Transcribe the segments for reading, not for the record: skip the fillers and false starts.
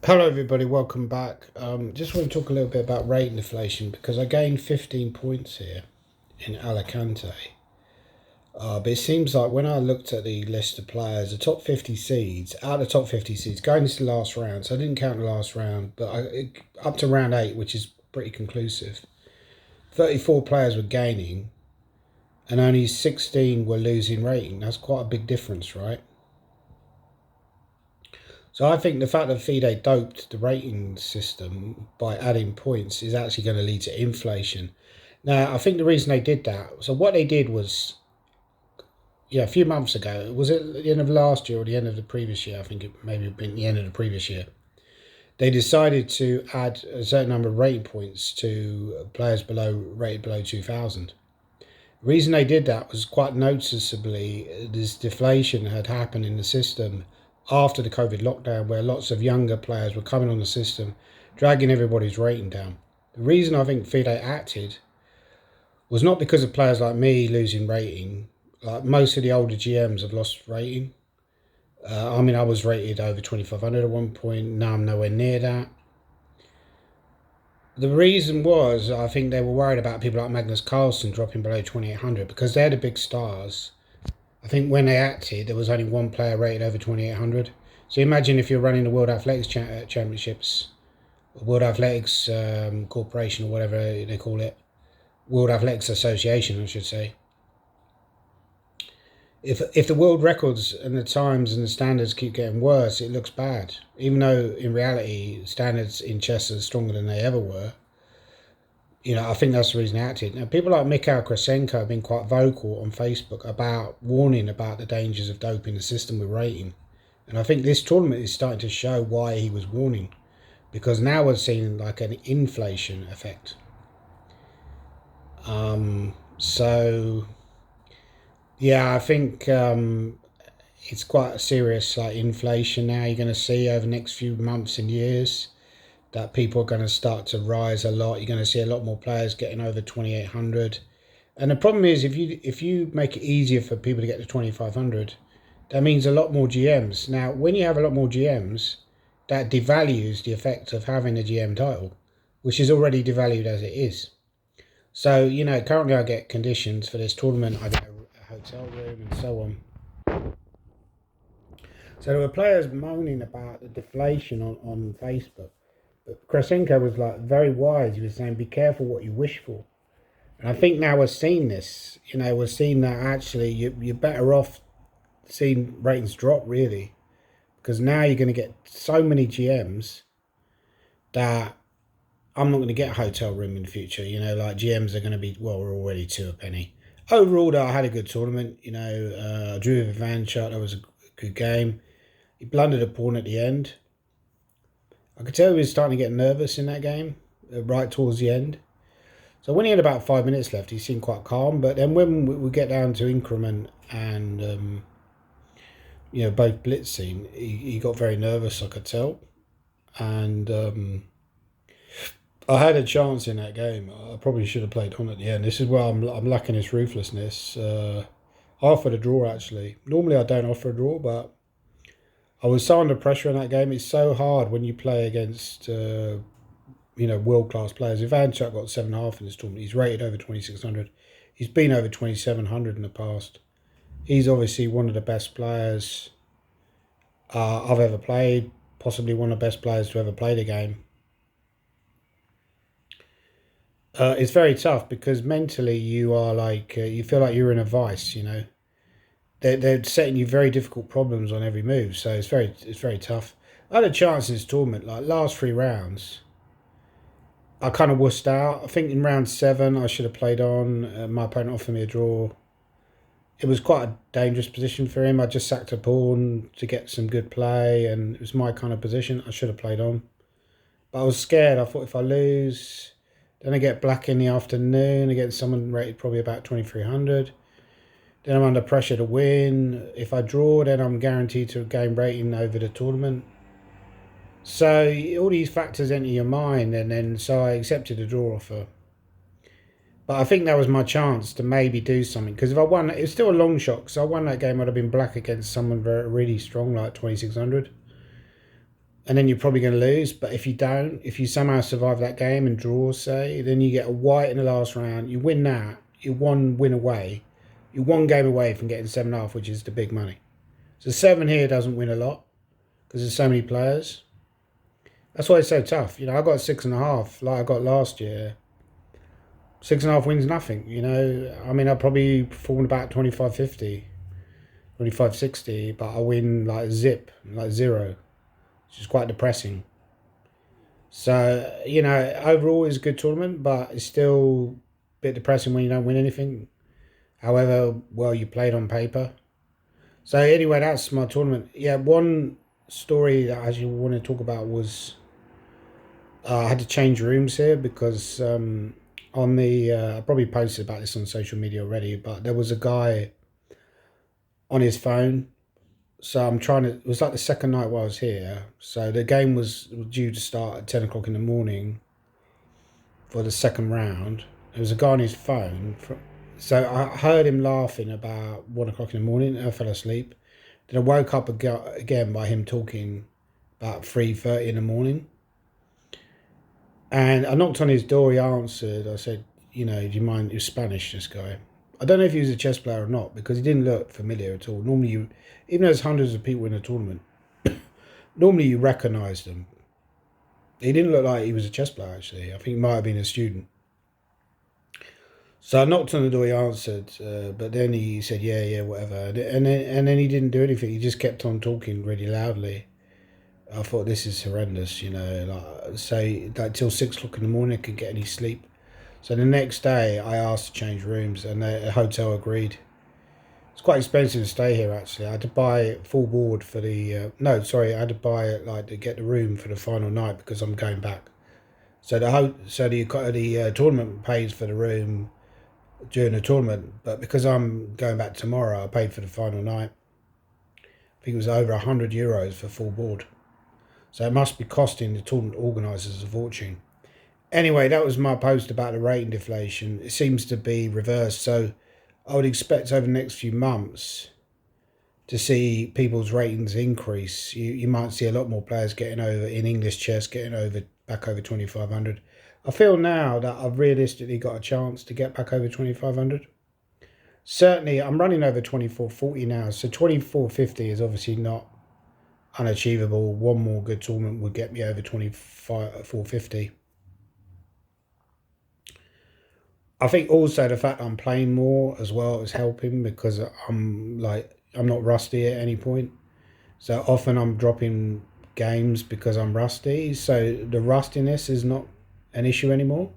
Hello everybody, welcome back. Just want to talk a little bit about rate deflation because I gained 15 points here in Alicante. But it seems like when I looked at the list of players, the top 50 seeds, out of the top 50 seeds, going into the last round, so I didn't count the last round, but up to round 8, which is pretty conclusive, 34 players were gaining and only 16 were losing rating. That's quite a big difference, right? So I think the fact that FIDE doped the rating system by adding points is actually going to lead to inflation. Now, I think the reason they did that, so what they did was, a few months ago, was it the end of last year or the end of the previous year? I think it maybe been the end of the previous year. They decided to add a certain number of rating points to players rated below 2,000. The reason they did that was quite noticeably this deflation had happened in the system after the COVID lockdown, where lots of younger players were coming on the system, dragging everybody's rating down. The reason I think FIDE acted was not because of players like me losing rating. Like most of the older GMs have lost rating. I was rated over 2,500 at one point. Now I'm nowhere near that. The reason was, I think they were worried about people like Magnus Carlsen dropping below 2,800 because they're the big stars. I think when they acted, there was only one player rated over 2,800. So imagine if you're running the World Athletics Championships, World Athletics Corporation or whatever they call it, World Athletics Association, I should say. If the world records and the times and the standards keep getting worse, it looks bad. Even though in reality, standards in chess are stronger than they ever were. I think that's the reason they acted. Now, people like Mikhail Krasenko have been quite vocal on Facebook about warning about the dangers of doping the system with rating. And I think this tournament is starting to show why he was warning. Because now we're seeing like an inflation effect. I think it's quite a serious inflation now you're going to see over the next few months and years. That people are going to start to rise a lot. You're going to see a lot more players getting over 2,800. And the problem is, if you make it easier for people to get to 2,500, that means a lot more GMs. Now, when you have a lot more GMs, that devalues the effect of having a GM title, which is already devalued as it is. So, currently I get conditions for this tournament. I get a hotel room and so on. So there were players moaning about the deflation on Facebook. But Krasenko was very wise. He was saying, be careful what you wish for. And I think now we're seeing this. We're seeing that actually you're better off seeing ratings drop, really. Because now you're going to get so many GMs that I'm not going to get a hotel room in the future. GMs are going to be, well, we're already 2 a penny. Overall, though, I had a good tournament. I drew with Ivanchuk. That was a good game. He blundered a pawn at the end. I could tell he was starting to get nervous in that game, right towards the end. So when he had about 5 minutes left, he seemed quite calm. But then when we get down to increment and, both blitzing, he got very nervous, I could tell. And I had a chance in that game. I probably should have played on at the end. This is where I'm lacking his ruthlessness. I offered a draw, actually. Normally I don't offer a draw, but I was so under pressure in that game. It's so hard when you play against, world-class players. Ivanchuk got 7.5 in this tournament. He's rated over 2,600. He's been over 2,700 in the past. He's obviously one of the best players I've ever played. Possibly one of the best players to ever play the game. It's very tough because mentally you are you feel like you're in a vice, They're setting you very difficult problems on every move, so it's very tough. I had a chance in this tournament, last 3 rounds. I kind of wussed out. I think in round 7 I should have played on. My opponent offered me a draw. It was quite a dangerous position for him. I just sacked a pawn to get some good play, and it was my kind of position. I should have played on. But I was scared. I thought if I lose, then I get black in the afternoon against someone rated probably about 2,300. Then I'm under pressure to win. If I draw, then I'm guaranteed to gain rating over the tournament. So all these factors enter your mind, and then so I accepted a draw offer. But I think that was my chance to maybe do something. Because if I won, it was still a long shot. Because I won that game, I'd have been black against someone really strong, like 2,600. and then you're probably going to lose. But if you don't, if you somehow survive that game and draw, say, then you get a white in the last round. You win that. You're one win away. You're one game away from getting 7.5, which is the big money. So 7 here doesn't win a lot because there's so many players. That's why it's so tough. I got 6.5 like I got last year. 6.5 wins nothing. I mean, I probably performed about 25.50, 25.60, but I win like zip, like zero, which is quite depressing. So, overall it's a good tournament, but it's still a bit depressing when you don't win anything. However well you played on paper. So anyway, that's my tournament. Yeah, one story that I actually want to talk about was I had to change rooms here because on the I probably posted about this on social media already, but there was a guy on his phone. So it was like the second night while I was here. So the game was due to start at 10 o'clock in the morning for the second round. There was a guy on his phone. So I heard him laughing about 1 o'clock in the morning. I fell asleep. Then I woke up again by him talking about 3:30 in the morning. And I knocked on his door. He answered. I said, do you mind? He was Spanish, this guy. I don't know if he was a chess player or not because he didn't look familiar at all. Normally, even though there's hundreds of people in a tournament, normally you recognise them. He didn't look like he was a chess player, actually. I think he might have been a student. So I knocked on the door, he answered, but then he said, yeah, whatever. And then he didn't do anything. He just kept on talking really loudly. I thought, this is horrendous, say, like till 6 o'clock in the morning, I couldn't get any sleep. So the next day, I asked to change rooms, and the hotel agreed. It's quite expensive to stay here, actually. I had to buy full board for the... I had to buy it, to get the room for the final night because I'm going back. So the tournament pays for the room during the tournament, but because I'm going back tomorrow, I paid for the final night. I think it was over €100 for full board. So it must be costing the tournament organisers a fortune. Anyway, that was my post about the rating deflation. It seems to be reversed. So I would expect over the next few months to see people's ratings increase. You might see a lot more players getting over in English chess, back over 2,500. I feel now that I've realistically got a chance to get back over 2,500. Certainly, I'm running over 24.40 now. So 24.50 is obviously not unachievable. One more good tournament would get me over 24.50. I think also the fact I'm playing more as well is helping because I'm not rusty at any point. So often I'm dropping games because I'm rusty. So the rustiness is not an issue anymore.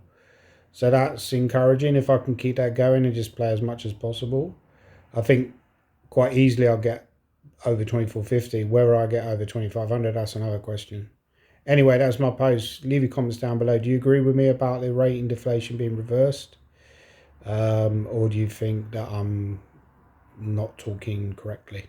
So that's encouraging. If I can keep that going and just play as much as possible, I think quite easily I'll get over 24.50. Whether I get over 2,500, that's another question. Anyway, that's my post. Leave your comments down below. Do you agree with me about the rating deflation being reversed? Or do you think that I'm not talking correctly?